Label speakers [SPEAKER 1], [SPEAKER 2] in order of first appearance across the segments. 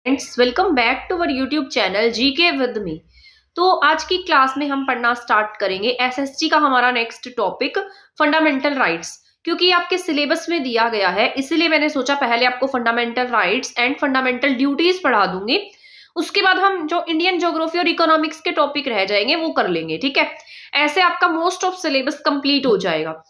[SPEAKER 1] Friends, welcome back to our YouTube channel GK with me. तो आज की class में हम पढ़ना स्टार्ट करेंगे एसएसटी का हमारा नेक्स्ट टॉपिक फंडामेंटल राइट्स। क्योंकि आपके सिलेबस में दिया गया है, इसीलिए मैंने सोचा पहले आपको fundamental rights and fundamental duties पढ़ा दूंगी। उसके बाद हम जो इंडियन ज्योग्राफी और इकोनॉमिक्स के टॉपिक रह जाएंगे वो कर लेंगे, ठीक है। ऐसे आपका मोस्ट ऑफ सिलेबस कंप्लीट हो जाएगा।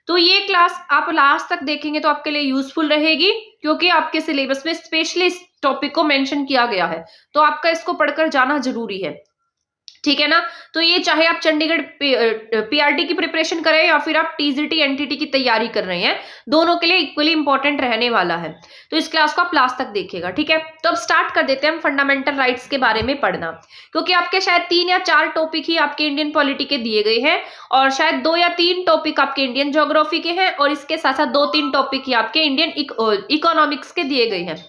[SPEAKER 1] तो ये क्लास आप लास्ट तक देखेंगे तो आपके लिए यूजफुल रहेगी, क्योंकि आपके सिलेबस में स्पेशली इस टॉपिक को मेंशन किया गया है, तो आपका इसको पढ़कर जाना जरूरी है, ठीक है ना। तो ये चाहे आप चंडीगढ़ पीआरटी की प्रिपरेशन करें या फिर आप टीजीटी एनटीटी की तैयारी कर रहे हैं, दोनों के लिए इक्वली इंपॉर्टेंट रहने वाला है। तो इस क्लास को आप लास्ट तक देखिएगा, ठीक है। तो अब स्टार्ट कर देते हैं हम फंडामेंटल राइट्स के बारे में पढ़ना, क्योंकि आपके शायद 3 या 4 टॉपिक ही आपके इंडियन पॉलिटी के दिए गए हैं, और शायद 2 या 3 टॉपिक आपके इंडियन ज्योग्राफी के हैं, और इसके साथ साथ 2-3 टॉपिक ही आपके इंडियन इकोनॉमिक्स के दिए गए हैं।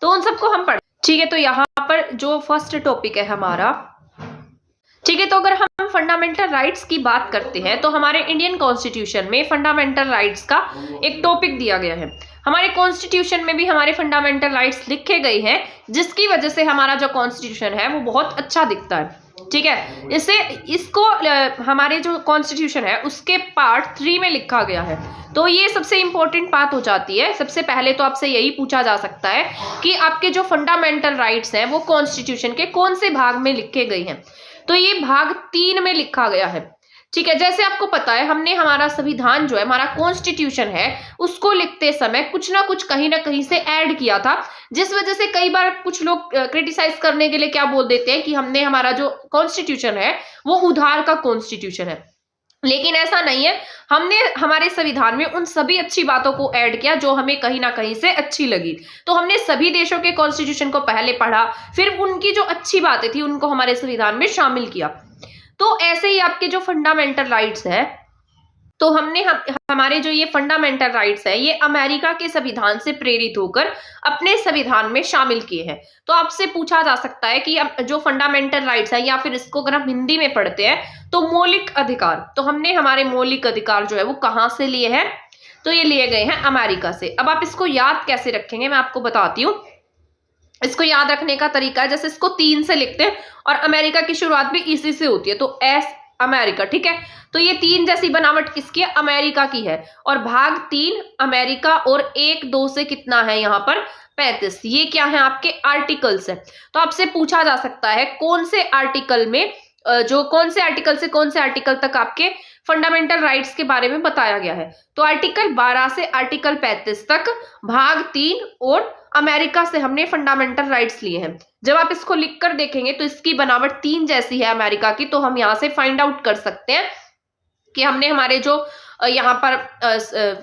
[SPEAKER 1] तो उन सबको हम पढ़, ठीक है। तो यहाँ पर जो फर्स्ट टॉपिक है हमारा, ठीक है। तो अगर हम फंडामेंटल राइट्स की बात करते हैं तो हमारे इंडियन कॉन्स्टिट्यूशन में फंडामेंटल राइट्स का एक टॉपिक दिया गया है। हमारे कॉन्स्टिट्यूशन में भी हमारे फंडामेंटल राइट्स लिखे गए हैं, जिसकी वजह से हमारा जो कॉन्स्टिट्यूशन है वो बहुत अच्छा दिखता है, ठीक है। इसको हमारे जो कॉन्स्टिट्यूशन है उसके पार्ट 3 में लिखा गया है। तो ये सबसे इंपॉर्टेंट बात हो जाती है। सबसे पहले तो आपसे यही पूछा जा सकता है कि आपके जो फंडामेंटल राइट्स हैं वो कॉन्स्टिट्यूशन के कौन से भाग में लिखे गए हैं। तो ये भाग 3 में लिखा गया है, ठीक है। जैसे आपको पता है, हमने हमारा संविधान जो है, हमारा कॉन्स्टिट्यूशन है, उसको लिखते समय कुछ ना कुछ कहीं ना कहीं से ऐड किया था, जिस वजह से कई बार कुछ लोग क्रिटिसाइज करने के लिए क्या बोल देते हैं कि हमने हमारा जो कॉन्स्टिट्यूशन है वो उधार का कॉन्स्टिट्यूशन है। लेकिन ऐसा नहीं है। हमने हमारे संविधान में उन सभी अच्छी बातों को ऐड किया जो हमें कहीं ना कहीं से अच्छी लगी। तो हमने सभी देशों के कॉन्स्टिट्यूशन को पहले पढ़ा, फिर उनकी जो अच्छी बातें थी उनको हमारे संविधान में शामिल किया। तो ऐसे ही आपके जो फंडामेंटल राइट्स है, तो हमने हमारे जो ये फंडामेंटल राइट्स है ये अमेरिका के संविधान से प्रेरित होकर अपने संविधान में शामिल किए हैं। तो आपसे पूछा जा सकता है कि जो फंडामेंटल राइट्स है, या फिर इसको अगर हम हिंदी में पढ़ते हैं तो मौलिक अधिकार, तो हमने हमारे मौलिक अधिकार जो है वो कहाँ से लिए हैं, तो ये लिए गए हैं अमेरिका से। अब आप इसको याद कैसे रखेंगे मैं आपको बताती हूँ। इसको याद रखने का तरीका है, जैसे इसको 3 से लिखते हैं और अमेरिका की शुरुआत भी इसी से होती है, तो एस अमेरिका, ठीक है। तो ये 3 जैसी बनावट किसकी है? अमेरिका की है। और भाग 3 अमेरिका, और 1-2 से कितना है यहाँ पर 35। ये क्या है? आपके आर्टिकल्स है। तो आपसे पूछा जा सकता है कौन से आर्टिकल में कौन से आर्टिकल से कौन से आर्टिकल तक आपके फंडामेंटल राइट्स के बारे में बताया गया है। तो आर्टिकल 12 से आर्टिकल 35 तक भाग 3 और अमेरिका से हमने फंडामेंटल राइट्स लिए हैं। जब आप इसको लिखकर देखेंगे तो इसकी बनावट 3 जैसी है अमेरिका की, तो हम यहाँ से फाइंड आउट कर सकते हैं कि हमने हमारे जो यहाँ पर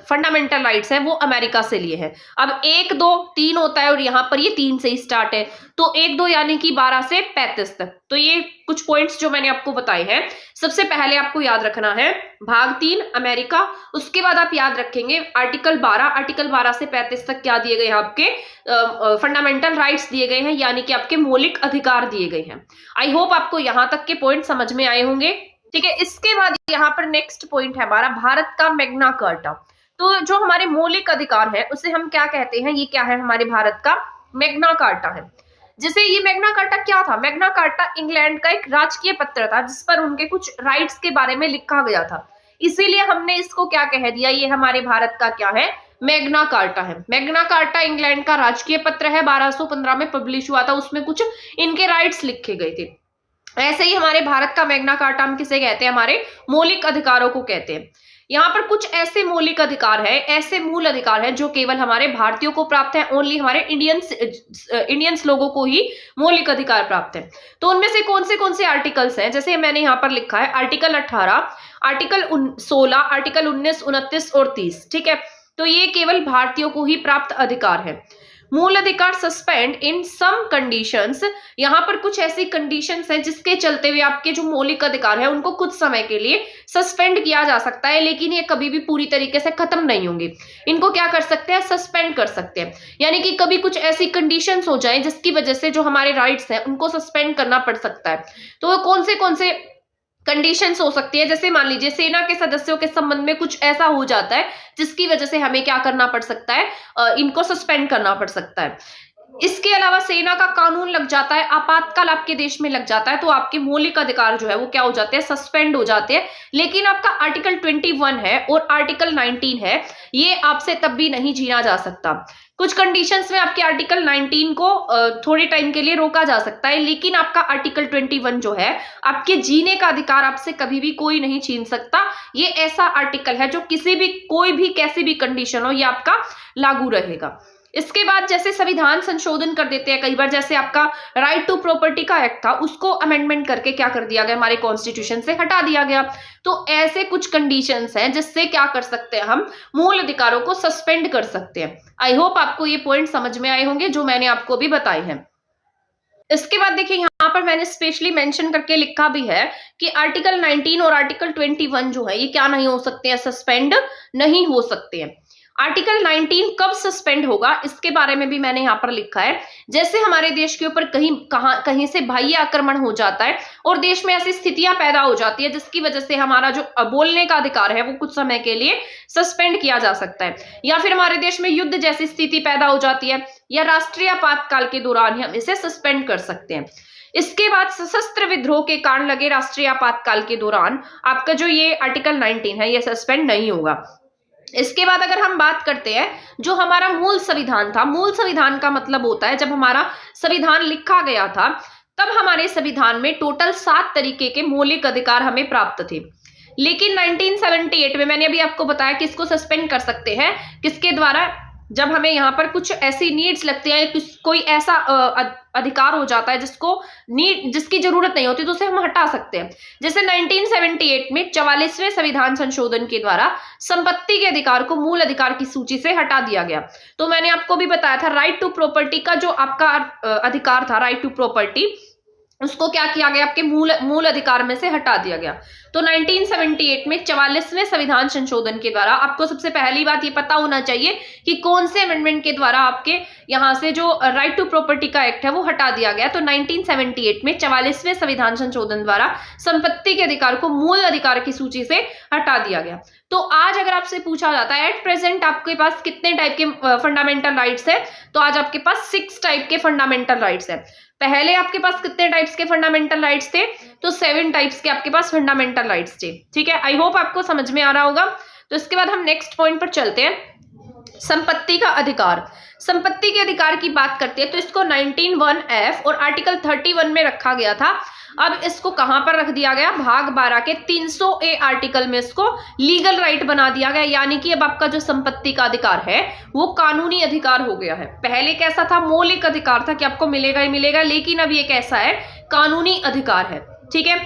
[SPEAKER 1] फंडामेंटल राइट्स हैं वो अमेरिका से लिए हैं। अब 1-2-3 होता है और यहाँ पर ये 3 से ही स्टार्ट है, तो 1-2 यानी कि 12 से 35 तक। तो ये कुछ पॉइंट्स जो मैंने आपको बताए हैं। सबसे पहले आपको याद रखना है भाग 3 अमेरिका, उसके बाद आप याद रखेंगे आर्टिकल 12 से 35 तक क्या दिए गए हैं? आपके फंडामेंटल राइट्स दिए गए हैं, यानी कि आपके मौलिक अधिकार दिए गए हैं। आई होप आपको यहाँ तक के पॉइंट समझ में आए होंगे, ठीक है। इसके बाद यहाँ पर नेक्स्ट पॉइंट है हमारा भारत का मैग्ना कार्टा। तो जो हमारे मौलिक अधिकार है उसे हम क्या कहते हैं? ये क्या है? हमारे भारत का मैग्ना कार्टा है। जैसे ये मैग्ना कार्टा क्या था? मैग्ना कार्टा इंग्लैंड का एक राजकीय पत्र था, जिस पर उनके कुछ राइट्स के बारे में लिखा गया था। इसीलिए हमने इसको क्या कह दिया? ये हमारे भारत का क्या है? मैग्ना कार्टा है। मैग्ना कार्टा इंग्लैंड का राजकीय पत्र है, 1215 में पब्लिश हुआ था। उसमें कुछ इनके राइट्स लिखे गए थे। ऐसे ही हमारे भारत का मैग्ना कार्टा हम किसे कहते हैं? हमारे मौलिक अधिकारों को कहते हैं। यहाँ पर कुछ ऐसे मौलिक अधिकार है, ऐसे मूल अधिकार है जो केवल हमारे भारतीयों को प्राप्त है। ओनली हमारे इंडियंस लोगों को ही मौलिक अधिकार प्राप्त है। तो उनमें से कौन से आर्टिकल्स हैं? जैसे मैंने यहाँ पर लिखा है आर्टिकल 18, आर्टिकल 16, आर्टिकल 19, 29 और 30, ठीक है। तो ये केवल भारतीयों को ही प्राप्त अधिकार है। मूल अधिकार सस्पेंड इन सम कंडीशंस, यहाँ पर कुछ ऐसी कंडीशंस हैं जिसके चलते हुए आपके जो मौलिक अधिकार है उनको कुछ समय के लिए सस्पेंड किया जा सकता है, लेकिन ये कभी भी पूरी तरीके से खत्म नहीं होंगे। इनको क्या कर सकते हैं? सस्पेंड कर सकते हैं। यानी कि कभी कुछ ऐसी कंडीशंस हो जाए जिसकी वजह से जो हमारे राइट्स हैं उनको सस्पेंड करना पड़ सकता है। तो कौन से कंडीशंस हो सकती है? जैसे मान लीजिए सेना के सदस्यों के संबंध में कुछ ऐसा हो जाता है जिसकी वजह से हमें क्या करना पड़ सकता है? इनको सस्पेंड करना पड़ सकता है। इसके अलावा सेना का कानून लग जाता है, आपातकाल आपके देश में लग जाता है, तो आपके मौलिक अधिकार जो है वो क्या हो जाते हैं, सस्पेंड हो जाते हैं। लेकिन आपका आर्टिकल 21 है और आर्टिकल 19 है, ये आपसे तब भी नहीं छीना जा सकता। कुछ कंडीशंस में आपके आर्टिकल 19 को थोड़े टाइम के लिए रोका जा सकता है, लेकिन आपका आर्टिकल 21 जो है, आपके जीने का अधिकार आपसे कभी भी कोई नहीं छीन सकता। ये ऐसा आर्टिकल है जो किसी भी, कोई भी, कैसी भी कंडीशन हो, ये आपका लागू रहेगा। इसके बाद जैसे संविधान संशोधन कर देते हैं कई बार, जैसे आपका राइट टू प्रॉपर्टी का एक्ट था, उसको अमेंडमेंट करके क्या कर दिया गया, हमारे कॉन्स्टिट्यूशन से हटा दिया गया। तो ऐसे कुछ कंडीशंस हैं जिससे क्या कर सकते हैं, हम मूल अधिकारों को सस्पेंड कर सकते हैं। आई होप आपको ये पॉइंट समझ में आए होंगे जो मैंने आपको भी बताए हैं। इसके बाद देखिए, यहाँ पर मैंने स्पेशली मेंशन करके लिखा भी है कि आर्टिकल 19 और आर्टिकल 21 जो है, ये क्या नहीं हो सकते हैं, सस्पेंड नहीं हो सकते हैं। आर्टिकल 19 कब सस्पेंड होगा, इसके बारे में भी मैंने यहाँ पर लिखा है। जैसे हमारे देश के ऊपर कहीं से बाह्य आक्रमण हो जाता है और देश में ऐसी स्थितियां पैदा हो जाती है जिसकी वजह से हमारा जो बोलने का अधिकार है वो कुछ समय के लिए सस्पेंड किया जा सकता है, या फिर हमारे देश में युद्ध जैसी स्थिति पैदा हो जाती है, या राष्ट्रीय आपातकाल के दौरान हम इसे सस्पेंड कर सकते हैं। इसके बाद सशस्त्र विद्रोह के कारण लगे राष्ट्रीय आपातकाल के दौरान आपका जो ये आर्टिकल 19 है, ये सस्पेंड नहीं होगा। इसके बाद अगर हम बात करते हैं जो हमारा मूल संविधान था, मूल संविधान का मतलब होता है जब हमारा संविधान लिखा गया था तब हमारे संविधान में टोटल 7 तरीके के मौलिक अधिकार हमें प्राप्त थे। लेकिन 1978 में मैंने अभी आपको बताया कि इसको सस्पेंड कर सकते हैं, किसके द्वारा, जब हमें यहाँ पर कुछ ऐसी नीड्स लगती है, कोई ऐसा अधिकार हो जाता है जिसकी जरूरत नहीं होती, तो उसे हम हटा सकते हैं। जैसे 1978 में 44वें संविधान संशोधन के द्वारा संपत्ति के अधिकार को मूल अधिकार की सूची से हटा दिया गया। तो मैंने आपको भी बताया था, राइट टू प्रॉपर्टी का जो आपका अधिकार था, राइट टू प्रॉपर्टी, उसको क्या किया गया, आपके मूल अधिकार में से हटा दिया गया। तो 1978 में 44वें संविधान संशोधन के द्वारा आपको सबसे पहली बात ये पता होना चाहिए कि कौन से अमेंडमेंट के द्वारा आपके यहाँ से जो राइट टू प्रॉपर्टी का एक्ट है वो हटा दिया गया। तो 1978 में 44वें संविधान संशोधन द्वारा संपत्ति के अधिकार को मूल अधिकार की सूची से हटा दिया गया। तो आज अगर आपसे पूछा जाता है एट प्रेजेंट आपके पास कितने टाइप के फंडामेंटल राइट्स है, तो आज आपके पास 6 टाइप के फंडामेंटल राइट्स है। पहले आपके पास कितने टाइप्स के फंडामेंटल राइट्स थे, तो 7 टाइप्स के आपके पास फंडामेंटल राइट्स थे। ठीक है, आई होप आपको समझ में आ रहा होगा। तो इसके बाद हम नेक्स्ट पॉइंट पर चलते हैं, संपत्ति का अधिकार। संपत्ति के अधिकार की बात करते हैं तो इसको 19(1)(f) और आर्टिकल 31 में रखा गया था। अब इसको कहां पर रख दिया गया, भाग 12 के 300A आर्टिकल में इसको लीगल राइट बना दिया गया। यानी कि अब आपका जो संपत्ति का अधिकार है वो कानूनी अधिकार हो गया है। पहले कैसा था, मौलिक अधिकार था कि आपको मिलेगा ही मिलेगा, लेकिन अब ये कैसा है, कानूनी अधिकार है। ठीक है,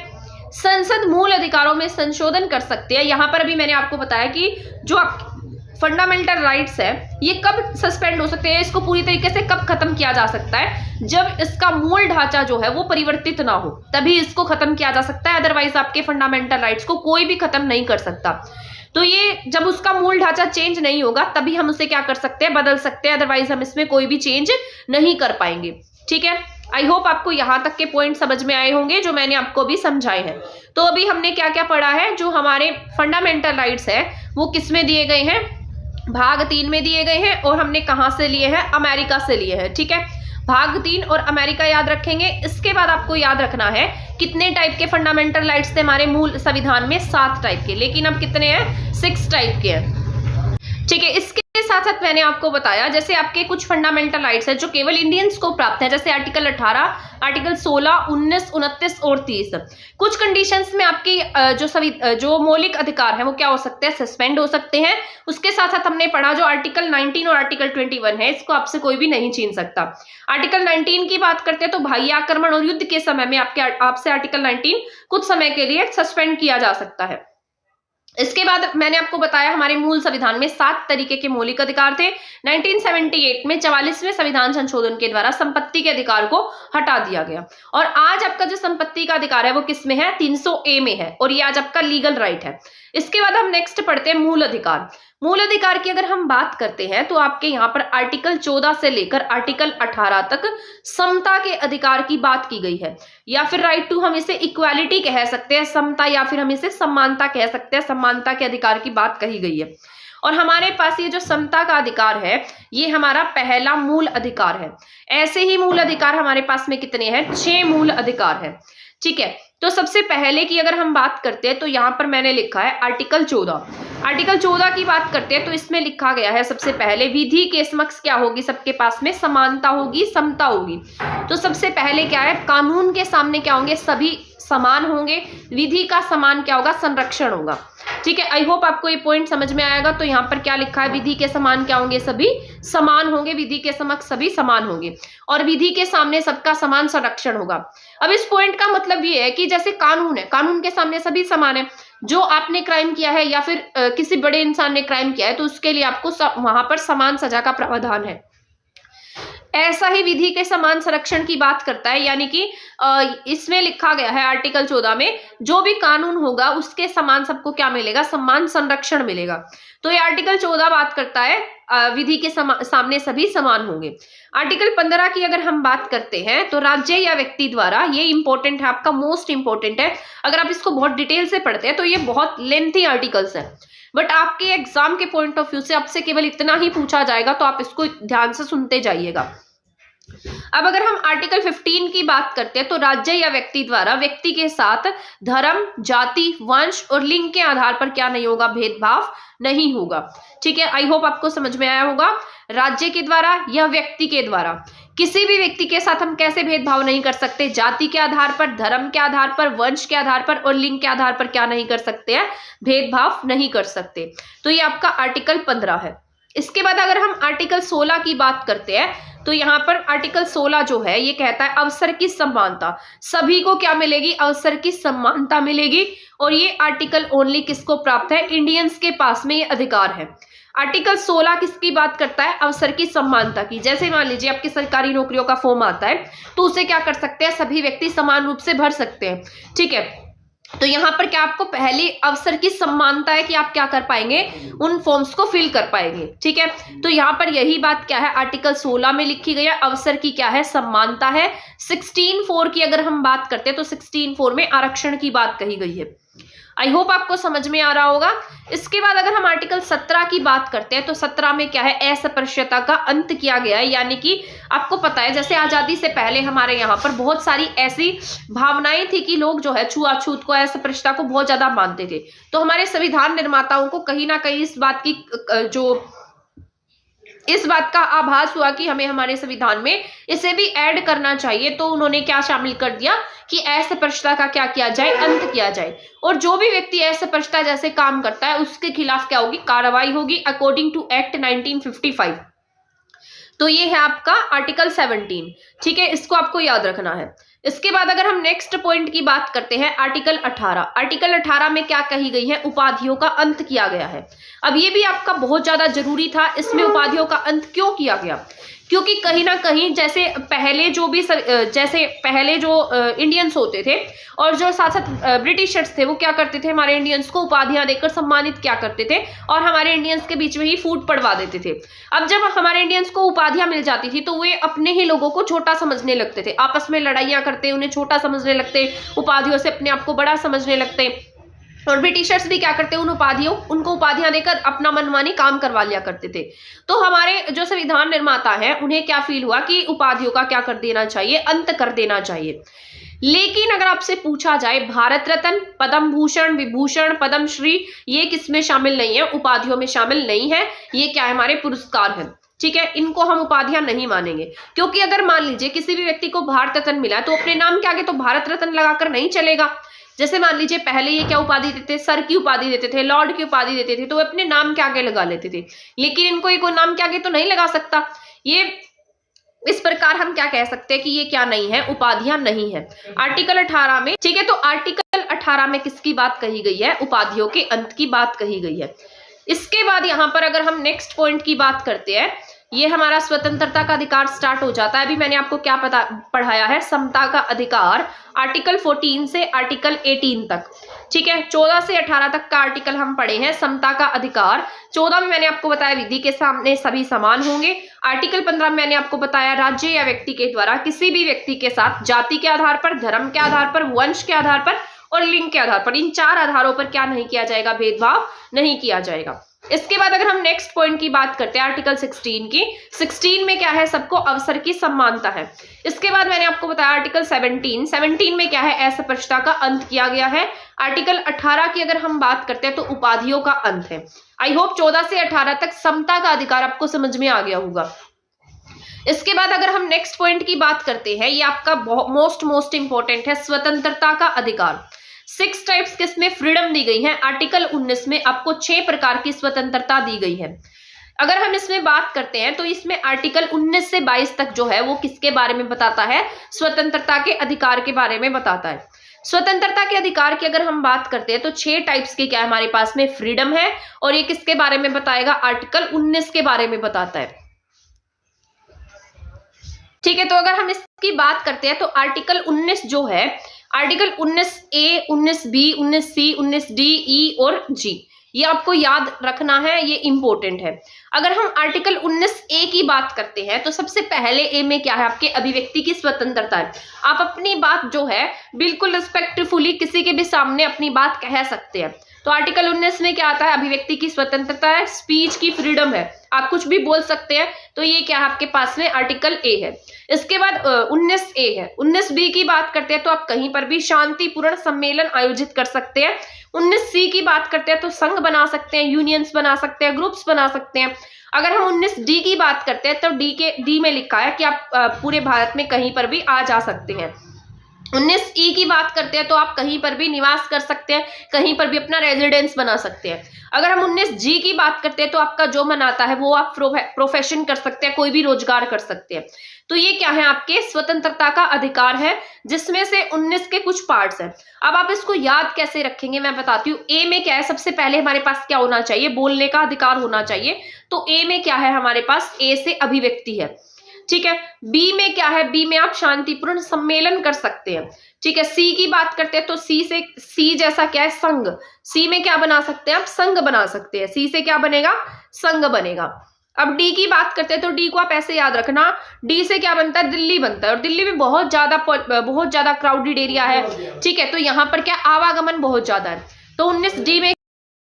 [SPEAKER 1] संसद मूल अधिकारों में संशोधन कर सकती है। यहां पर अभी मैंने आपको बताया कि जो फंडामेंटल राइट्स है ये कब सस्पेंड हो सकते हैं, इसको पूरी तरीके से कब खत्म किया जा सकता है, जब इसका मूल ढांचा जो है वो परिवर्तित ना हो, तभी इसको खत्म किया जा सकता है। अदरवाइज आपके फंडामेंटल राइट्स को कोई भी खत्म नहीं कर सकता। तो ये जब उसका मूल ढांचा चेंज नहीं होगा तभी हम उसे क्या कर सकते हैं, बदल सकते हैं। अदरवाइज हम इसमें कोई भी चेंज नहीं कर पाएंगे। ठीक है, आई होप आपको यहां तक के पॉइंट समझ में आए होंगे जो मैंने आपको भी समझाए हैं। तो अभी हमने क्या क्या पढ़ा है, जो हमारे फंडामेंटल राइट्स है वो किस में दिए गए हैं, भाग 3 में दिए गए हैं, और हमने कहां से लिए हैं, अमेरिका से लिए हैं। ठीक है, भाग 3 और अमेरिका याद रखेंगे। इसके बाद आपको याद रखना है कितने टाइप के फंडामेंटल राइट्स थे हमारे मूल संविधान में, 7 टाइप के, लेकिन अब कितने हैं, 6 टाइप के हैं। ठीक है, इसके साथ साथ मैंने आपको बताया जैसे आपके कुछ फंडामेंटल राइट्स है जो केवल इंडियंस को प्राप्त है, जैसे आर्टिकल 18, आर्टिकल 16, 19, 29 और 30। कुछ कंडीशंस में आपकी जो मौलिक अधिकार है वो क्या हो सकते हैं, सस्पेंड हो सकते हैं। उसके साथ साथ हमने पढ़ा जो आर्टिकल 19 और आर्टिकल 21 है, इसको आपसे कोई भी नहीं छीन सकता। आर्टिकल 19 की बात करते हैं तो बाह्य आक्रमण और युद्ध के समय में आपसे आर्टिकल 19 कुछ समय के लिए सस्पेंड किया जा सकता है। इसके बाद मैंने आपको बताया हमारे मूल संविधान में 7 तरीके के मौलिक अधिकार थे। 1978 में 44वें संविधान संशोधन के द्वारा संपत्ति के अधिकार को हटा दिया गया, और आज आपका जो संपत्ति का अधिकार है वो किस में है, 300A में है, और ये आज आपका लीगल राइट है। इसके बाद हम नेक्स्ट पढ़ते हैं मूल अधिकार। मूल अधिकार की अगर हम बात करते हैं तो आपके यहाँ पर आर्टिकल 14 से लेकर आर्टिकल 18 तक समता के अधिकार की बात की गई है, या फिर राइट टू, हम इसे इक्वालिटी कह सकते हैं, समता, या फिर हम इसे समानता कह सकते हैं, समानता के अधिकार की बात कही गई है। और हमारे पास ये जो समता का अधिकार है, ये हमारा पहला मूल अधिकार है। ऐसे ही मूल अधिकार हमारे पास में कितने हैं? 6 मूल अधिकार है। ठीक है, तो सबसे पहले की अगर हम बात करते हैं तो यहाँ पर मैंने लिखा है आर्टिकल 14। आर्टिकल 14 की बात करते हैं तो इसमें लिखा गया है सबसे पहले विधि के समक्ष क्या होगी? सबके पास में समानता होगी, समता होगी। तो सबसे पहले क्या है? कानून के सामने क्या होंगे? सभी समान होंगे। विधि का समान क्या होगा? संरक्षण होगा। ठीक है, आई होप आपको ये पॉइंट समझ में आएगा। तो यहाँ पर क्या लिखा है? विधि के समान क्या होंगे? सभी समान होंगे। विधि के समक्ष सभी समान होंगे और विधि के सामने सबका समान संरक्षण होगा। अब इस पॉइंट का मतलब ये है कि जैसे कानून है, कानून के सामने सभी समान है। जो आपने क्राइम किया है या फिर किसी बड़े इंसान ने क्राइम किया है तो उसके लिए आपको वहां पर समान सजा का प्रावधान है। ऐसा ही विधि के समान संरक्षण की बात करता है, यानी कि इसमें लिखा गया है आर्टिकल 14 में जो भी कानून होगा उसके समान सबको क्या मिलेगा? समान संरक्षण मिलेगा। तो ये आर्टिकल 14 बात करता है विधि के सामने सभी समान होंगे। आर्टिकल 15 की अगर हम बात करते हैं तो राज्य या व्यक्ति द्वारा, ये इंपॉर्टेंट है, आपका मोस्ट इंपॉर्टेंट है। अगर आप इसको बहुत डिटेल से पढ़ते हैं तो ये बहुत लेंथी आर्टिकल्स है, बट आपके एग्जाम के पॉइंट ऑफ व्यू से आपसे केवल इतना ही पूछा जाएगा, तो आप इसको ध्यान से सुनते जाइएगा। अब अगर हम आर्टिकल 15 की बात करते हैं तो राज्य या व्यक्ति द्वारा व्यक्ति के साथ धर्म, जाति, वंश और लिंग के आधार पर क्या नहीं होगा? भेदभाव नहीं होगा। ठीक है, आई होप आपको समझ में आया होगा। राज्य के द्वारा या व्यक्ति के द्वारा किसी भी व्यक्ति के साथ हम कैसे भेदभाव नहीं कर सकते? जाति के आधार पर, धर्म के आधार पर, वंश के आधार पर और लिंग के आधार पर क्या नहीं कर सकते हैं? भेदभाव नहीं कर सकते। तो ये आपका आर्टिकल 15 है। इसके बाद अगर हम आर्टिकल 16 की बात करते हैं तो यहाँ पर आर्टिकल 16 जो है ये कहता है अवसर की समानता। सभी को क्या मिलेगी? अवसर की समानता मिलेगी। और ये आर्टिकल ओनली किसको प्राप्त है? इंडियंस के पास में ये अधिकार है। आर्टिकल 16 किसकी बात करता है? अवसर की समानता की। जैसे मान लीजिए आपकी सरकारी नौकरियों का फॉर्म आता है तो उसे क्या कर सकते हैं? सभी व्यक्ति समान रूप से भर सकते हैं। ठीक है, तो यहाँ पर क्या आपको पहले अवसर की समानता है कि आप क्या कर पाएंगे? उन फॉर्म्स को फिल कर पाएंगे। ठीक है, तो यहाँ पर यही बात क्या है? आर्टिकल 16 में लिखी गई है। अवसर की क्या है? समानता है। 16(4) की अगर हम बात करते हैं तो 16(4) में आरक्षण की बात कही गई है। आई होप आपको समझ में आ रहा होगा। इसके बाद अगर हम आर्टिकल 17 की बात करते हैं तो 17 में क्या है? अस्पृश्यता का अंत किया गया है। यानी कि आपको पता है जैसे आजादी से पहले हमारे यहाँ पर बहुत सारी ऐसी भावनाएं थी कि लोग जो है छुआछूत को, अस्पृश्यता को बहुत ज्यादा मानते थे। तो हमारे संविधान निर्माताओं को कहीं ना कहीं इस बात का आभास हुआ कि हमें हमारे संविधान में इसे भी ऐड करना चाहिए। तो उन्होंने क्या शामिल कर दिया कि अस्पृश्यता का क्या किया जाए? अंत किया जाए। और जो भी व्यक्ति अस्पृश्यता जैसे काम करता है उसके खिलाफ क्या होगी? कार्रवाई होगी अकॉर्डिंग टू एक्ट 1955। तो ये है आपका आर्टिकल 17। ठीक है, इसको आपको याद रखना है। इसके बाद अगर हम नेक्स्ट पॉइंट की बात करते हैं आर्टिकल 18। आर्टिकल 18 में क्या कही गई है? उपाधियों का अंत किया गया है। अब ये भी आपका बहुत ज्यादा जरूरी था। इसमें उपाधियों का अंत क्यों किया गया? क्योंकि कहीं ना कहीं जैसे पहले जो इंडियंस होते थे और जो साथ साथ ब्रिटिशर्स थे वो क्या करते थे? हमारे इंडियंस को उपाधियां देकर सम्मानित क्या करते थे और हमारे इंडियंस के बीच में ही फूट पड़वा देते थे। अब जब हमारे इंडियंस को उपाधियां मिल जाती थी तो वे अपने ही लोगों को छोटा समझने लगते थे, आपस में लड़ाइयां करते, उन्हें छोटा समझने लगते, उपाधियों से अपने आप को बड़ा समझने लगते। और ब्रिटिशर्स भी क्या करते? उनको उपाधियां देकर अपना मनमानी काम करवा लिया करते थे। तो हमारे जो संविधान निर्माता है उन्हें क्या फील हुआ कि उपाधियों का क्या कर देना चाहिए? अंत कर देना चाहिए। लेकिन अगर आपसे पूछा जाए भारत रत्न, पद्म भूषण, विभूषण, पद्मश्री ये किसमें शामिल नहीं है? उपाधियों में शामिल नहीं है। ये क्या है? हमारे पुरस्कार है। ठीक है, इनको हम उपाधियां नहीं मानेंगे। क्योंकि अगर मान लीजिए किसी भी व्यक्ति को भारत रत्न मिला है तो अपने नाम के आगे तो भारत रत्न लगाकर नहीं चलेगा। जैसे मान लीजिए पहले ये क्या उपाधि देते? सर की उपाधि देते थे, लॉर्ड की उपाधि देते थे, तो वो अपने नाम के आगे लगा लेते थे। लेकिन इनको ये कोई नाम के आगे तो नहीं लगा सकता। ये इस प्रकार हम क्या कह सकते हैं कि ये क्या नहीं है? उपाधियां नहीं है आर्टिकल 18 में। ठीक है, तो आर्टिकल 18 में किसकी बात कही गई है? उपाधियों के अंत की बात कही गई है। इसके बाद यहाँ पर अगर हम नेक्स्ट पॉइंट की बात करते हैं, ये हमारा स्वतंत्रता का अधिकार स्टार्ट हो जाता है। अभी मैंने आपको क्या पढ़ाया है? समता का अधिकार आर्टिकल 14 से आर्टिकल 18 तक। ठीक है, 14 से 18 तक का आर्टिकल हम पढ़े हैं समता का अधिकार। 14 में मैंने आपको बताया विधि के सामने सभी समान होंगे। आर्टिकल 15 में मैंने आपको बताया राज्य या व्यक्ति के द्वारा किसी भी व्यक्ति के साथ जाति के आधार पर, धर्म के आधार पर, वंश के आधार पर और लिंग के आधार पर, इन 4 आधारों पर क्या नहीं किया जाएगा? भेदभाव नहीं किया जाएगा। इसके बाद अगर हम नेक्स्ट पॉइंट की बात करते हैं आर्टिकल 16 की, 16 में क्या है, सबको अवसर की समानता है। इसके बाद मैंने आपको बताया आर्टिकल 17 में क्या है, असपृष्टता का अंत किया गया है। आर्टिकल 18 की अगर हम बात करते हैं तो उपाधियों का अंत है। आई होप 14 से 18 तक समता का अधिकार आपको समझ में आ गया होगा। इसके बाद अगर हम नेक्स्ट पॉइंट की बात करते हैं, ये आपका मोस्ट इंपॉर्टेंट है, स्वतंत्रता का अधिकार। 6 टाइप्स किसमें फ्रीडम दी गई है, आर्टिकल 19 में आपको 6 प्रकार की स्वतंत्रता दी गई है। अगर हम इसमें बात करते हैं तो इसमें आर्टिकल 19 से 22 तक जो है वो किसके बारे में बताता है, स्वतंत्रता के अधिकार के बारे में बताता है। स्वतंत्रता के अधिकार की अगर हम बात करते हैं तो 6 टाइप्स के क्या है हमारे पास में, फ्रीडम है, और ये किसके बारे में बताएगा, आर्टिकल 19 के बारे में बताता है। ठीक है, तो अगर हम इसकी बात करते हैं तो आर्टिकल 19 जो है, article 19A, 19B, 19C, 19D, E और G, ये आपको याद रखना है, ये इंपॉर्टेंट है। अगर हम आर्टिकल 19A की बात करते हैं तो सबसे पहले ए में क्या है, आपके अभिव्यक्ति की स्वतंत्रता है। आप अपनी बात जो है बिल्कुल रिस्पेक्टफुली किसी के भी सामने अपनी बात कह सकते हैं। तो आर्टिकल 19 में क्या आता है, अभिव्यक्ति की स्वतंत्रता है, स्पीच की फ्रीडम है, आप कुछ भी बोल सकते हैं। तो ये क्या है आपके पास में, आर्टिकल ए है। इसके बाद 19A है। 19B की बात करते हैं तो आप कहीं पर भी शांतिपूर्ण सम्मेलन आयोजित कर सकते हैं। 19C की बात करते हैं तो संघ बना सकते हैं, यूनियंस बना सकते हैं, ग्रुप्स बना सकते हैं। अगर हम 19D की बात करते हैं तो डी में लिखा है कि आप पूरे भारत में कहीं पर भी आ जा सकते हैं। 19E की बात करते हैं तो आप कहीं पर भी निवास कर सकते हैं, कहीं पर भी अपना रेजिडेंस बना सकते हैं। अगर हम 19G की बात करते हैं तो आपका जो मन आता है वो आप प्रोफेशन कर सकते हैं, कोई भी रोजगार कर सकते हैं। तो ये क्या है, आपके स्वतंत्रता का अधिकार है, जिसमें से 19 के कुछ पार्ट्स हैं। अब आप इसको याद कैसे रखेंगे मैं बताती हूँ। ए में क्या है, सबसे पहले हमारे पास क्या होना चाहिए, बोलने का अधिकार होना चाहिए। तो ए में क्या है हमारे पास, ए से अभिव्यक्ति है। ठीक है, बी में क्या है, बी में आप शांतिपूर्ण सम्मेलन कर सकते हैं। ठीक है, सी की बात करते हैं तो सी जैसा क्या है, संघ। सी में क्या बना सकते हैं आप, संघ बना सकते हैं। सी से क्या बनेगा, संघ बनेगा। अब डी की बात करते हैं तो डी को आप ऐसे याद रखना, डी से क्या बनता है, दिल्ली बनता है, और दिल्ली में बहुत ज्यादा क्राउडेड एरिया है। ठीक है, तो यहाँ पर क्या आवागमन बहुत ज्यादा है। तो 19D में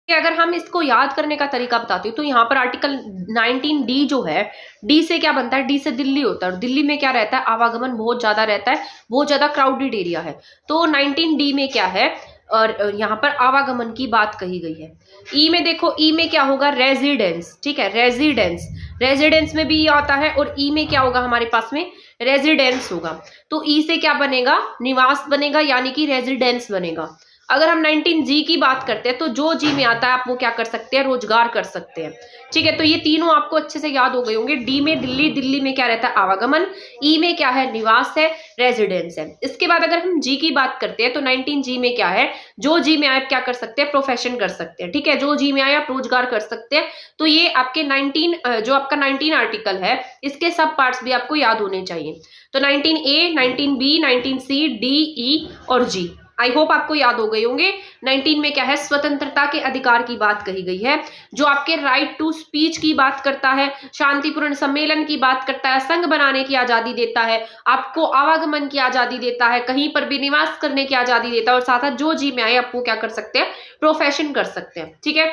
[SPEAKER 1] अगर हम इसको याद करने का तरीका बताती हूँ तो यहाँ पर आर्टिकल 19D जो है, डी से क्या बनता है, डी से दिल्ली होता है, और दिल्ली में क्या रहता है, आवागमन बहुत ज्यादा रहता है, बहुत ज्यादा क्राउडेड एरिया है। तो 19D में क्या है, और यहाँ पर आवागमन की बात कही गई है। ई में देखो, ई में क्या होगा, रेजिडेंस। ठीक है, रेजिडेंस में भी ये आता है, और ई में क्या होगा हमारे पास में, रेजिडेंस होगा। तो ई से क्या बनेगा, निवास बनेगा, यानी कि रेजिडेंस बनेगा। अगर हम 19G की बात करते हैं तो जो जी में आता है आप वो क्या कर सकते हैं, रोजगार कर सकते हैं। ठीक है, तो ये तीनों आपको अच्छे से याद हो गए होंगे। डी में दिल्ली, दिल्ली में क्या रहता है, आवागमन। ई में क्या है, निवास है, रेजिडेंस है। इसके बाद अगर हम जी की बात करते हैं तो 19G में क्या है, जो जी में आए आप क्या कर सकते हैं, प्रोफेशन कर सकते हैं। ठीक है, जो जी में आए आप रोजगार कर सकते हैं। तो ये आपके 19 आर्टिकल है, इसके सब पार्ट्स भी आपको याद होने चाहिए। तो 19A, 19B, 19C, D, E और G, आई होप आपको याद हो गए होंगे। 19 में क्या है, स्वतंत्रता के अधिकार की बात कही गई है, जो आपके राइट टू स्पीच की बात करता है, शांतिपूर्ण सम्मेलन की बात करता है, संघ बनाने की आजादी देता है, आपको आवागमन की आजादी देता है, कहीं पर भी निवास करने की आजादी देता है, और साथ साथ जो जी में आए आपको क्या कर सकते हैं, प्रोफेशन कर सकते हैं। ठीक है,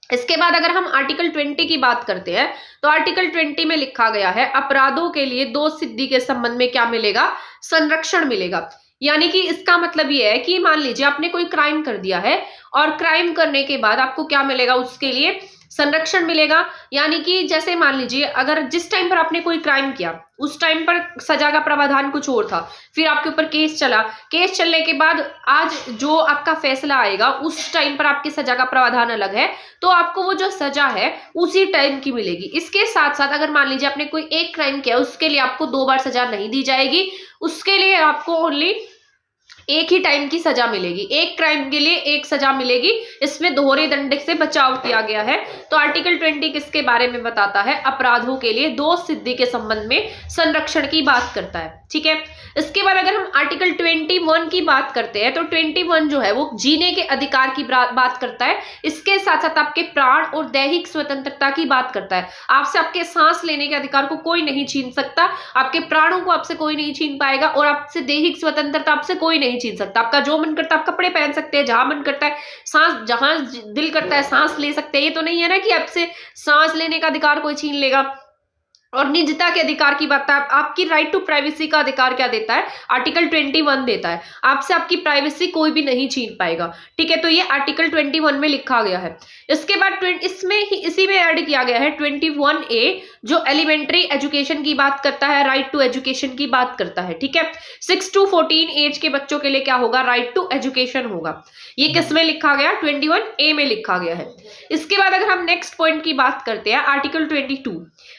[SPEAKER 1] इसके बाद अगर हम आर्टिकल 20 की बात करते हैं तो आर्टिकल 20 में लिखा गया है, अपराधों के लिए दोष सिद्धि के संबंध में क्या मिलेगा, संरक्षण मिलेगा। यानी कि इसका मतलब ये है कि मान लीजिए आपने कोई क्राइम कर दिया है, और क्राइम करने के बाद आपको क्या मिलेगा, उसके लिए संरक्षण मिलेगा। यानी कि जैसे मान लीजिए अगर जिस टाइम पर आपने कोई क्राइम किया उस टाइम पर सजा का प्रावधान कुछ और था, फिर आपके ऊपर केस चला, केस चलने के बाद आज जो आपका फैसला आएगा उस टाइम पर आपकी सजा का प्रावधान अलग है, तो आपको वो जो सजा है उसी टाइम की मिलेगी। इसके साथ साथ अगर मान लीजिए आपने कोई एक क्राइम किया, उसके लिए आपको 2 बार सजा नहीं दी जाएगी, उसके लिए आपको ओनली एक ही टाइम की सजा मिलेगी, एक क्राइम के लिए एक सजा मिलेगी। इसमें दोहरे दंड से बचाव किया गया है। तो आर्टिकल 20 किसके बारे में बताता है, अपराधों के लिए दोष सिद्धि के संबंध में संरक्षण की बात करता है। ठीक है, इसके बाद अगर हम आर्टिकल 21 की बात करते हैं तो 21 जो है वो जीने के अधिकार की बात करता है। इसके साथ साथ आपके प्राण और दैहिक स्वतंत्रता की बात करता है। आपसे आपके सांस लेने के अधिकार को कोई नहीं छीन सकता, आपके प्राणों को आपसे कोई नहीं छीन पाएगा, और आपसे दैहिक स्वतंत्रता आपसे कोई नहीं नहीं छीन सकता। आपका जो मन करता है आप कपड़े पहन सकते हैं, जहां मन करता है सांस, जहां दिल करता है सांस ले सकते हैं। ये तो नहीं है ना कि आपसे सांस लेने का अधिकार कोई छीन लेगा। और निजता के अधिकार की बात है, आपकी राइट टू प्राइवेसी का अधिकार क्या देता है, आर्टिकल 21 देता है, आपसे आपकी प्राइवेसी कोई भी नहीं छीन पाएगा। ठीक है, तो ये आर्टिकल 21 में लिखा गया है। इसके बाद इसमें ही इसी में ऐड किया गया है 21A, जो एलिमेंट्री एजुकेशन की बात करता है, राइट टू एजुकेशन की बात करता है। ठीक है, 6 to 14 एज के बच्चों के लिए क्या होगा, राइट टू एजुकेशन होगा। ये किस में लिखा गया, 21A में लिखा गया है। इसके बाद अगर हम नेक्स्ट पॉइंट की बात करते हैं, आर्टिकल 22।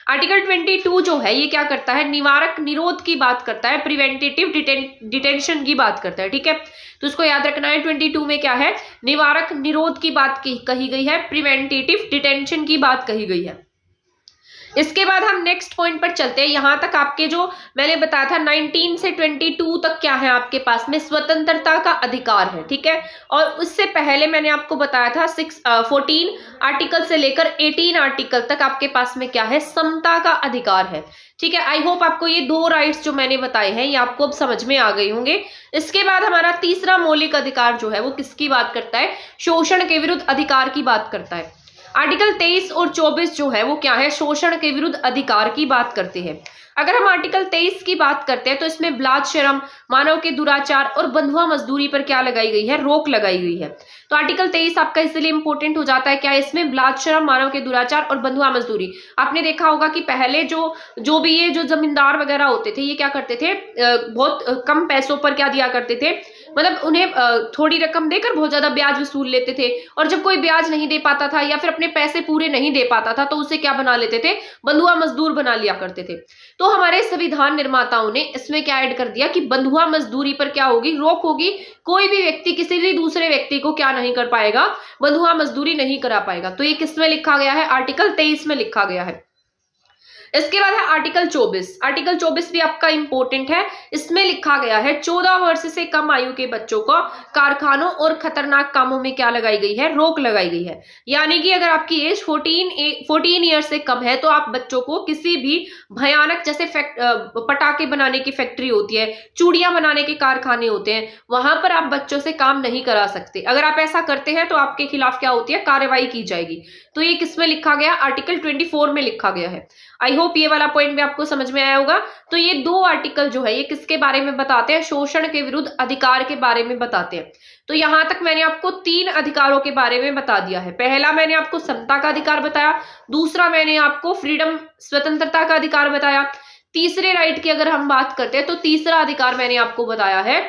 [SPEAKER 1] आर्टिकल 22 जो है ये क्या करता है, निवारक निरोध की बात करता है, प्रिवेंटेटिव डिटेंशन की बात करता है। ठीक है, तो इसको याद रखना है, 22 में क्या है, निवारक निरोध की बात कही गई है, प्रिवेंटेटिव डिटेंशन की बात कही गई है। इसके बाद हम नेक्स्ट पॉइंट पर चलते हैं। यहां तक आपके जो मैंने बताया था 19 से 22 तक क्या है आपके पास में, स्वतंत्रता का अधिकार है। ठीक है, और उससे पहले मैंने आपको बताया था 14 आर्टिकल से लेकर 18 आर्टिकल तक आपके पास में क्या है, समता का अधिकार है। ठीक है, आई होप आपको ये दो राइट्स जो मैंने बताए हैं ये आपको अब समझ में आ गए होंगे। इसके बाद हमारा तीसरा मौलिक अधिकार जो है वो किसकी बात करता है, शोषण के विरुद्ध अधिकार की बात करता है। आर्टिकल 23 और 24 जो है वो क्या है, शोषण के विरुद्ध अधिकार की बात करते हैं। अगर हम आर्टिकल 23 की बात करते हैं तो इसमें ब्लाद-शर्म, मानव के दुराचार और बंधुआ मजदूरी पर क्या लगाई गई है, रोक लगाई गई है। तो आर्टिकल 23 आपका इसलिए इंपॉर्टेंट हो जाता है, क्या इसमें ब्लाद-शर्म, मानव के दुराचार और बंधुआ मजदूरी। आपने देखा होगा कि पहले जो भी ये जो जमींदार वगैरह होते थे ये क्या करते थे, बहुत कम पैसों पर क्या दिया करते थे, मतलब उन्हें थोड़ी रकम देकर बहुत ज्यादा ब्याज वसूल लेते थे। और जब कोई ब्याज नहीं दे पाता था या फिर अपने पैसे पूरे नहीं दे पाता था तो उसे क्या बना लेते थे, बंधुआ मजदूर बना लिया करते थे। तो हमारे संविधान निर्माताओं ने इसमें क्या ऐड कर दिया कि बंधुआ मजदूरी पर क्या होगी, रोक होगी। कोई भी व्यक्ति किसी भी दूसरे व्यक्ति को क्या नहीं कर पाएगा, बंधुआ मजदूरी नहीं करा पाएगा। तो ये किसमें लिखा गया है, आर्टिकल 23 में लिखा गया है। इसके बाद है आर्टिकल 24। आर्टिकल 24 भी आपका इंपॉर्टेंट है। इसमें लिखा गया है 14 वर्ष से कम आयु के बच्चों को कारखानों और खतरनाक कामों में क्या लगाई गई है, रोक लगाई गई है। यानी कि अगर आपकी एज 14 ईयर से कम है तो आप बच्चों को किसी भी भयानक, जैसे पटाखे बनाने की फैक्ट्री होती है, चूड़ियां बनाने के कारखाने होते हैं, वहां पर आप बच्चों से काम नहीं करा सकते। अगर आप ऐसा करते हैं तो आपके खिलाफ क्या होती है, कार्रवाई की जाएगी। तो ये किसमें लिखा गया, आर्टिकल 24 में लिखा गया है। आई होप ये वाला पॉइंट भी आपको समझ में आया होगा। तो ये दो आर्टिकल जो है ये किसके बारे में बताते हैं, शोषण के विरुद्ध अधिकार के बारे में बताते हैं। तो यहां तक मैंने आपको 3 अधिकारों के बारे में बता दिया है। पहला मैंने आपको समता का अधिकार बताया, दूसरा मैंने आपको फ्रीडम, स्वतंत्रता का अधिकार बताया, तीसरे राइट की अगर हम बात करते हैं तो तीसरा अधिकार मैंने आपको बताया है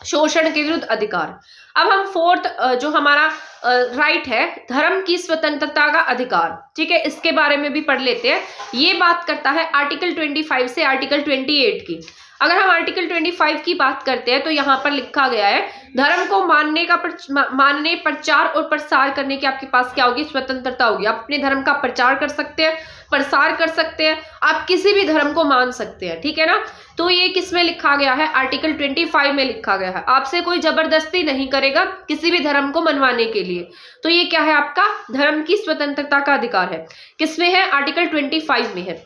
[SPEAKER 1] शोषण के विरुद्ध अधिकार। अब हम फोर्थ जो हमारा राइट है, धर्म की स्वतंत्रता का अधिकार। ठीक है, इसके बारे में भी पढ़ लेते हैं। ये बात करता है आर्टिकल 25 से आर्टिकल 28 की। अगर हम आर्टिकल 25 की बात करते हैं तो यहाँ पर लिखा गया है, धर्म को मानने, प्रचार और प्रसार करने की आपके पास क्या होगी, स्वतंत्रता होगी। आप अपने धर्म का प्रचार कर सकते हैं, प्रसार कर सकते हैं, आप किसी भी धर्म को मान सकते हैं। ठीक है ना, तो ये किस में लिखा गया है, आर्टिकल 25 में लिखा गया है। आपसे कोई जबरदस्ती नहीं करेगा किसी भी धर्म को मनवाने के लिए। तो ये क्या है, आपका धर्म की स्वतंत्रता का अधिकार है। किसमें है, आर्टिकल 25 में है।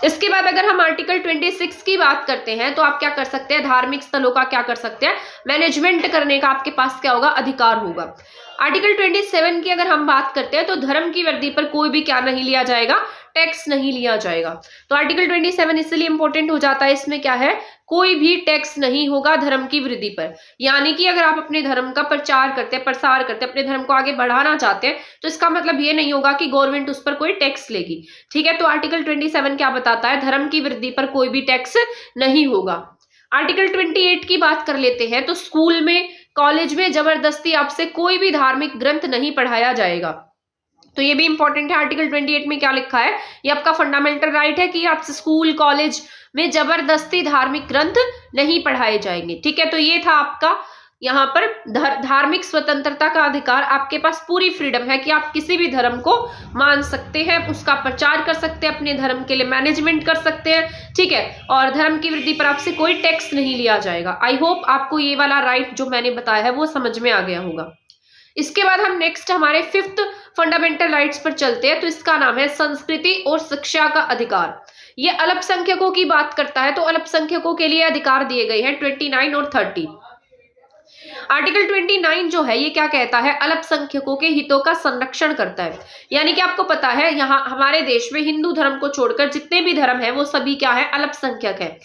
[SPEAKER 1] इसके बाद अगर हम आर्टिकल 26 की बात करते हैं तो आप क्या कर सकते हैं, धार्मिक स्थलों का क्या कर सकते हैं, मैनेजमेंट करने का आपके पास क्या होगा, अधिकार होगा। आर्टिकल 27 की अगर हम बात करते हैं तो धर्म की वर्दी पर कोई भी क्या नहीं लिया जाएगा, टैक्स नहीं लिया जाएगा। तो आर्टिकल 27 इसलिए इंपॉर्टेंट हो जाता है, इसमें क्या है, कोई भी टैक्स नहीं होगा धर्म की वृद्धि पर। यानी कि अगर आप अपने धर्म का प्रचार करते हैं, प्रसार करते हैं, अपने धर्म को आगे बढ़ाना चाहते हैं तो इसका मतलब ये नहीं होगा कि गवर्नमेंट उस पर कोई टैक्स लेगी। ठीक है, तो आर्टिकल 27 क्या बताता है, धर्म की वृद्धि पर कोई भी टैक्स नहीं होगा। आर्टिकल 28 की बात कर लेते हैं तो स्कूल में, कॉलेज में जबरदस्ती आपसे कोई भी धार्मिक ग्रंथ नहीं पढ़ाया जाएगा। तो ये भी इंपॉर्टेंट है। आर्टिकल 28 में क्या लिखा है, ये आपका फंडामेंटल राइट है कि आपसे स्कूल, कॉलेज में जबरदस्ती धार्मिक ग्रंथ नहीं पढ़ाए जाएंगे। ठीक है, तो ये था आपका यहाँ पर धार्मिक स्वतंत्रता का अधिकार। आपके पास पूरी फ्रीडम है कि आप किसी भी धर्म को मान सकते हैं, उसका प्रचार कर सकते हैं, अपने धर्म के लिए मैनेजमेंट कर सकते हैं। ठीक है, और धर्म की वृद्धि पर आपसे कोई टैक्स नहीं लिया जाएगा। आई होप आपको ये वाला राइट जो मैंने बताया है वो समझ में आ गया होगा। इसके बाद हम नेक्स्ट हमारे 5th फंडामेंटल राइट्स पर चलते हैं। तो इसका नाम है संस्कृति और शिक्षा का अधिकार। ये अल्पसंख्यकों की बात करता है, तो अल्पसंख्यकों के लिए अधिकार दिए गए हैं 29 और 30। आर्टिकल 29 जो है ये क्या कहता है, अल्पसंख्यकों के हितों का संरक्षण करता है। यानी कि आपको पता है यहाँ हमारे देश में हिंदू धर्म को छोड़कर जितने भी धर्म है वो सभी क्या है, अल्पसंख्यक है।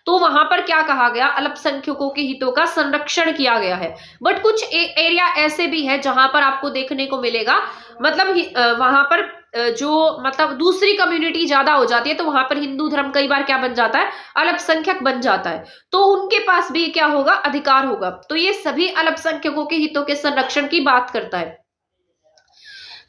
[SPEAKER 1] तो वहां पर क्या कहा गया, अल्पसंख्यकों के हितों का संरक्षण किया गया है। बट कुछ एरिया ऐसे भी है जहां पर आपको देखने को मिलेगा, मतलब वहां पर जो मतलब दूसरी कम्युनिटी ज्यादा हो जाती है, तो वहां पर हिंदू धर्म कई बार क्या बन जाता है, अल्पसंख्यक बन जाता है, तो उनके पास भी क्या होगा, अधिकार होगा। तो ये सभी अल्पसंख्यकों के हितों के संरक्षण की बात करता है।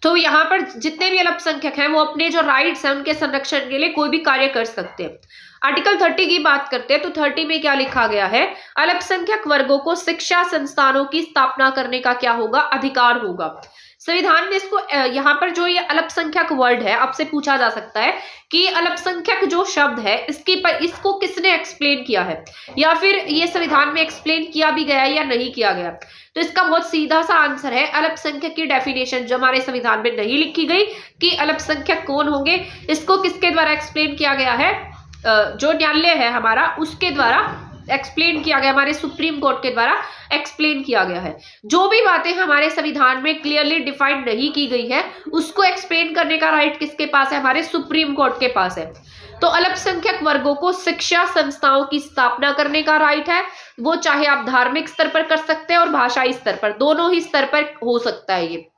[SPEAKER 1] तो यहाँ पर जितने भी अल्पसंख्यक हैं वो अपने जो राइट्स हैं उनके संरक्षण के लिए कोई भी कार्य कर सकते हैं। आर्टिकल 30 की बात करते हैं, तो 30 में क्या लिखा गया है, अल्पसंख्यक वर्गों को शिक्षा संस्थानों की स्थापना करने का क्या होगा, अधिकार होगा। संविधान में इसको यहाँ पर जो ये अल्पसंख्यक वर्ड है, आपसे पूछा जा सकता है कि अल्पसंख्यक जो शब्द है इसको किसने एक्सप्लेन किया है, या फिर ये संविधान में एक्सप्लेन किया भी गया है या नहीं किया गया। तो इसका बहुत सीधा सा आंसर है, अल्पसंख्यक की डेफिनेशन जो हमारे संविधान में नहीं लिखी गई कि अल्पसंख्यक कौन होंगे, इसको किसके द्वारा एक्सप्लेन किया गया है, जो न्यायालय है हमारा उसके द्वारा एक्सप्लेन किया गया, हमारे सुप्रीम कोर्ट के द्वारा एक्सप्लेन किया गया है। जो भी बातें हमारे संविधान में क्लियरली डिफाइंड नहीं की गई है उसको एक्सप्लेन करने का राइट किसके पास है, हमारे सुप्रीम कोर्ट के पास है। तो अल्पसंख्यक वर्गों को शिक्षा संस्थाओं की स्थापना करने का राइट है, वो चाहे आप धार्मिक स्तर पर कर सकते हैं और भाषाई स्तर पर, दोनों ही स्तर पर हो सकता है ये।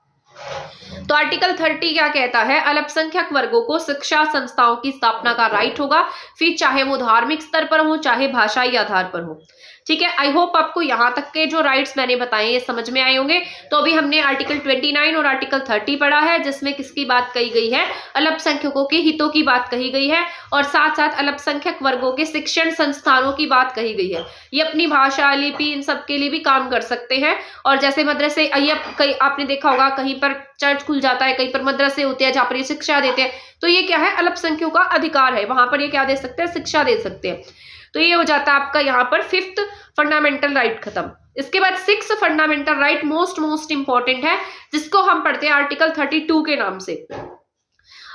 [SPEAKER 1] तो आर्टिकल 30 क्या कहता है, अल्पसंख्यक वर्गों को शिक्षा संस्थाओं की स्थापना का राइट होगा, फिर चाहे वो धार्मिक स्तर पर हो चाहे भाषाई आधार पर हो। ठीक है, आई होप आपको यहाँ तक के जो राइट्स मैंने बताए ये समझ में आए होंगे। तो अभी हमने आर्टिकल 29 और आर्टिकल 30 पढ़ा है, जिसमें किसकी बात कही गई है, अल्पसंख्यकों के हितों की बात कही गई है, और साथ साथ अल्पसंख्यक वर्गों के शिक्षण संस्थानों की बात कही गई है। ये अपनी भाषा, लिपि, इन सब के लिए भी काम कर सकते हैं। और जैसे मदरसे, कई आपने देखा होगा कहीं पर चर्च खुल जाता है, कहीं पर मदरसे होते हैं जहाँ पर ये शिक्षा देते हैं, तो ये क्या है, अल्पसंख्यकों का अधिकार है, वहां पर ये क्या दे सकते हैं, शिक्षा दे सकते हैं। तो ये हो जाता है आपका यहाँ पर 5th फंडामेंटल राइट खत्म। इसके बाद 6th fundamental right most important है, जिसको हम पढ़ते हैं आर्टिकल 32 के नाम से।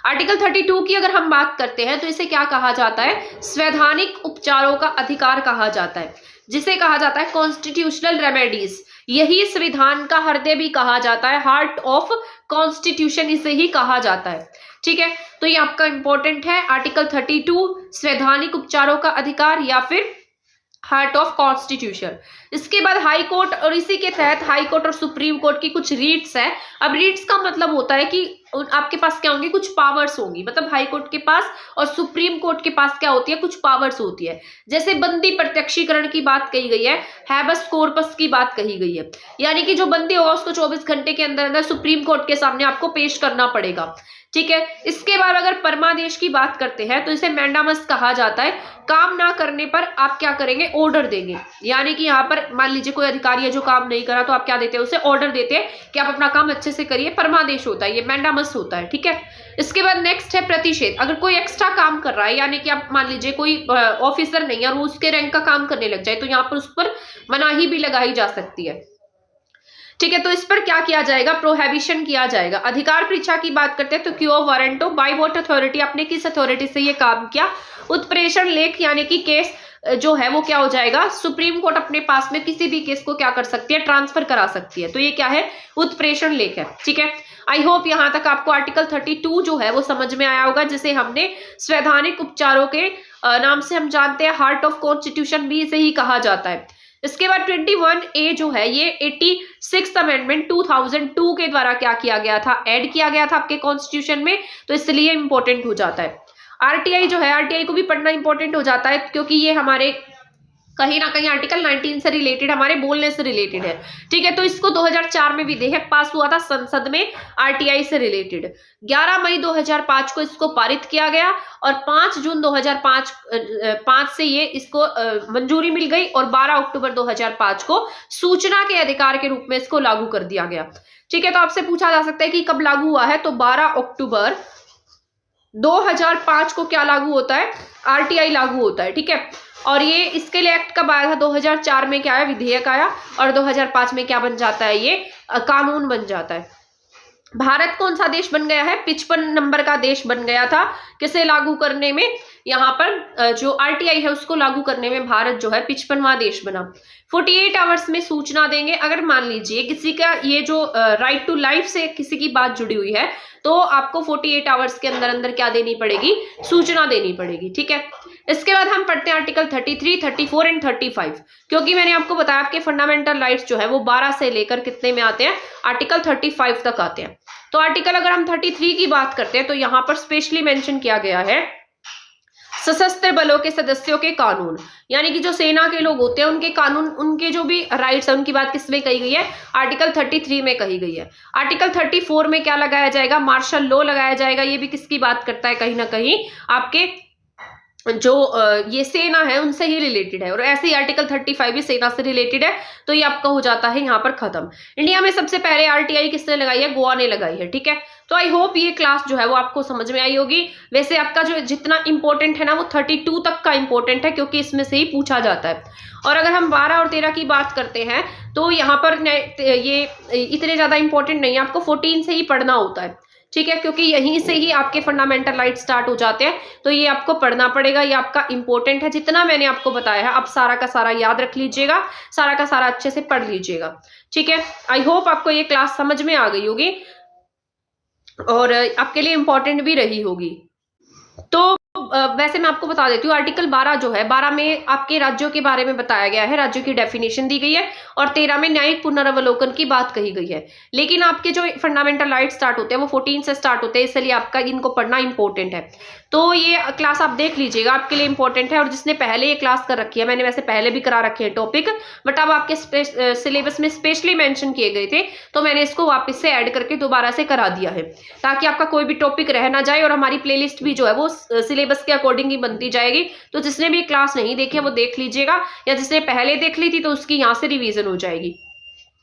[SPEAKER 1] आर्टिकल 32 की अगर हम बात करते हैं तो इसे क्या कहा जाता है, संवैधानिक उपचारों का अधिकार कहा जाता है, जिसे कहा जाता है कॉन्स्टिट्यूशनल रेमेडीज। यही संविधान का हृदय भी कहा जाता है, हार्ट ऑफ कॉन्स्टिट्यूशन इसे ही कहा जाता है। ठीक है, तो ये आपका इंपॉर्टेंट है, आर्टिकल 32 संवैधानिक उपचारों का अधिकार या फिर हार्ट ऑफ कॉन्स्टिट्यूशन। इसके बाद हाई कोर्ट, और इसी के तहत हाई कोर्ट और सुप्रीम कोर्ट की कुछ रीट्स है। अब रीट्स का मतलब होता है कि आपके पास क्या होंगी, कुछ पावर्स होंगी, मतलब हाई कोर्ट के पास और सुप्रीम कोर्ट के पास क्या होती है, कुछ पावर्स होती है। जैसे बंदी प्रत्यक्षीकरण की बात कही गई है, हैबस कॉर्पस की बात कही गई है, यानी कि जो बंदी होगा उसको 24 घंटे के अंदर अंदर सुप्रीम कोर्ट के सामने आपको पेश करना पड़ेगा। ठीक है, इसके बाद अगर परमादेश की बात करते हैं तो इसे मैंडामस कहा जाता है। काम ना करने पर आप क्या करेंगे, ऑर्डर देंगे, यानी कि यहाँ पर मान लीजिए कोई अधिकारी है जो काम नहीं करा, तो आप क्या देते हैं, उसे ऑर्डर देते हैं कि आप अपना काम अच्छे से करिए, परमादेश होता है, ये मैंडामस होता है। ठीक है, इसके बाद नेक्स्ट है प्रतिषेध। अगर कोई एक्स्ट्रा काम कर रहा है, यानी कि आप मान लीजिए कोई ऑफिसर नहीं है और वो उसके रैंक का काम करने लग जाए, तो यहाँ पर उस पर मनाही भी लगाई जा सकती है। ठीक है, तो इस पर क्या किया जाएगा, प्रोहिबिशन किया जाएगा। अधिकार परीक्षा की बात करते हैं तो quo warranto, by what authority, आपने किस अथॉरिटी से ये काम किया। उत्प्रेषण लेख, यानी कि केस जो है वो क्या हो जाएगा, सुप्रीम कोर्ट अपने पास में किसी भी केस को क्या कर सकती है, ट्रांसफर करा सकती है। तो ये क्या है, उत्प्रेषण लेख है। ठीक है, आई होप यहाँ तक आपको आर्टिकल 32 जो है वो समझ में आया होगा, जिसे हमने संवैधानिक उपचारों के नाम से हम जानते हैं, हार्ट ऑफ कॉन्स्टिट्यूशन भी इसे ही कहा जाता है। इसके बाद 21A जो है ये 86th अमेंडमेंट 2002 के द्वारा क्या किया गया था, ऐड किया गया था आपके कॉन्स्टिट्यूशन में, तो इसलिए इंपॉर्टेंट हो जाता है। आरटीआई जो है, आरटीआई को भी पढ़ना इंपॉर्टेंट हो जाता है, क्योंकि ये हमारे कहीं ना कहीं आर्टिकल 19 से रिलेटेड, हमारे बोलने से रिलेटेड है। ठीक है, तो इसको 2004 में विधेयक पास हुआ था संसद में आरटीआई से रिलेटेड। 11 मई 2005 को इसको पारित किया गया और 5 जून 2005 से ये इसको मंजूरी मिल गई और 12 अक्टूबर 2005 को सूचना के अधिकार के रूप में इसको लागू कर दिया गया। ठीक है, तो आपसे पूछा जा सकता है कि कब लागू हुआ है, तो 12 अक्टूबर 2005 को क्या लागू होता है, आरटीआई लागू होता है। ठीक है, और ये इसके लिए एक्ट कब आया था, 2004 में क्या आया, विधेयक आया, और 2005 में क्या बन जाता है, ये कानून बन जाता है। भारत कौन सा देश बन गया है? 55 नंबर का देश बन गया था। किसे लागू करने में? यहाँ पर जो आरटीआई है उसको लागू करने में भारत जो है 55वां देश बना। 48 आवर्स में सूचना देंगे। अगर मान लीजिए किसी का ये जो राइट टू लाइफ से किसी की बात जुड़ी हुई है तो आपको 48 आवर्स के अंदर अंदर क्या देनी पड़ेगी? सूचना देनी पड़ेगी। ठीक है, इसके बाद हम पढ़ते हैं आर्टिकल 33, 34 एंड 35। क्योंकि मैंने आपको बताया आपके फंडामेंटल राइट्स जो है वो 12 से लेकर कितने में आते हैं? आर्टिकल 35 तक आते हैं। तो आर्टिकल अगर हम 33 की बात करते हैं तो यहाँ पर स्पेशली मेंशन किया गया है सशस्त्र बलों के सदस्यों के कानून, यानी कि जो सेना के लोग होते हैं उनके कानून, उनके जो भी राइट्स है उनकी बात किसमें कही गई है? आर्टिकल 33 में कही गई है। आर्टिकल 34 में क्या लगाया जाएगा? मार्शल लॉ लगाया जाएगा। ये भी किसकी बात करता है? कहीं ना कहीं आपके जो ये सेना है उनसे ही रिलेटेड है, और ऐसे ही आर्टिकल 35 भी सेना से रिलेटेड है। तो ये आपका हो जाता है यहाँ पर खत्म। इंडिया में सबसे पहले आरटीआई किसने लगाई है? गोवा ने लगाई है। ठीक है, तो आई होप ये क्लास जो है वो आपको समझ में आई होगी। वैसे आपका जो जितना इंपॉर्टेंट है ना वो 32 तक का इंपॉर्टेंट है, क्योंकि इसमें से ही पूछा जाता है। और अगर हम 12 और 13 की बात करते हैं तो यहाँ पर ये इतने ज्यादा इंपॉर्टेंट नहीं है, आपको 14 से ही पढ़ना होता है। ठीक है, क्योंकि यहीं से ही आपके फंडामेंटल राइट स्टार्ट हो जाते हैं, तो ये आपको पढ़ना पड़ेगा। ये आपका इंपॉर्टेंट है, जितना मैंने आपको बताया है आप सारा का सारा याद रख लीजिएगा, सारा का सारा अच्छे से पढ़ लीजिएगा। ठीक है, आई होप आपको ये क्लास समझ में आ गई होगी और आपके लिए इंपॉर्टेंट भी रही होगी। तो वैसे मैं आपको बता देती हूँ, आर्टिकल 12 जो है, 12 में आपके राज्यों के बारे में बताया गया है, राज्यों की डेफिनेशन दी गई है, और 13 में न्यायिक पुनरावलोकन की बात कही गई है। लेकिन आपके जो फंडामेंटल राइट स्टार्ट होते हैं वो 14 से स्टार्ट होते हैं, इसलिए आपका इनको पढ़ना इंपॉर्टेंट है। तो ये क्लास आप देख लीजिएगा, आपके लिए इंपॉर्टेंट है। और जिसने पहले ये क्लास कर रखी है, मैंने वैसे पहले भी करा रखे हैं टॉपिक, बट अब आपके सिलेबस में स्पेशली मेंशन किए गए थे, तो मैंने इसको वापस से ऐड करके दोबारा से करा दिया है, ताकि आपका कोई भी टॉपिक रह ना जाए। और हमारी प्लेलिस्ट भी जो है वो सिलेबस के अकॉर्डिंग ही बनती जाएगी। तो जिसने भी क्लास नहीं देखी है वो देख लीजिएगा, या जिसने पहले देख ली थी तो उसकी यहाँ से रिवीजन हो जाएगी।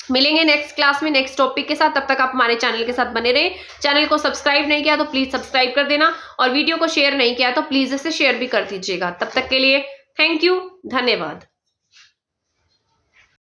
[SPEAKER 1] मिलेंगे नेक्स्ट क्लास में नेक्स्ट टॉपिक के साथ। तब तक आप हमारे चैनल के साथ बने रहे। चैनल को सब्सक्राइब नहीं किया तो प्लीज सब्सक्राइब कर देना, और वीडियो को शेयर नहीं किया तो प्लीज इसे शेयर भी कर दीजिएगा। तब तक के लिए थैंक यू, धन्यवाद।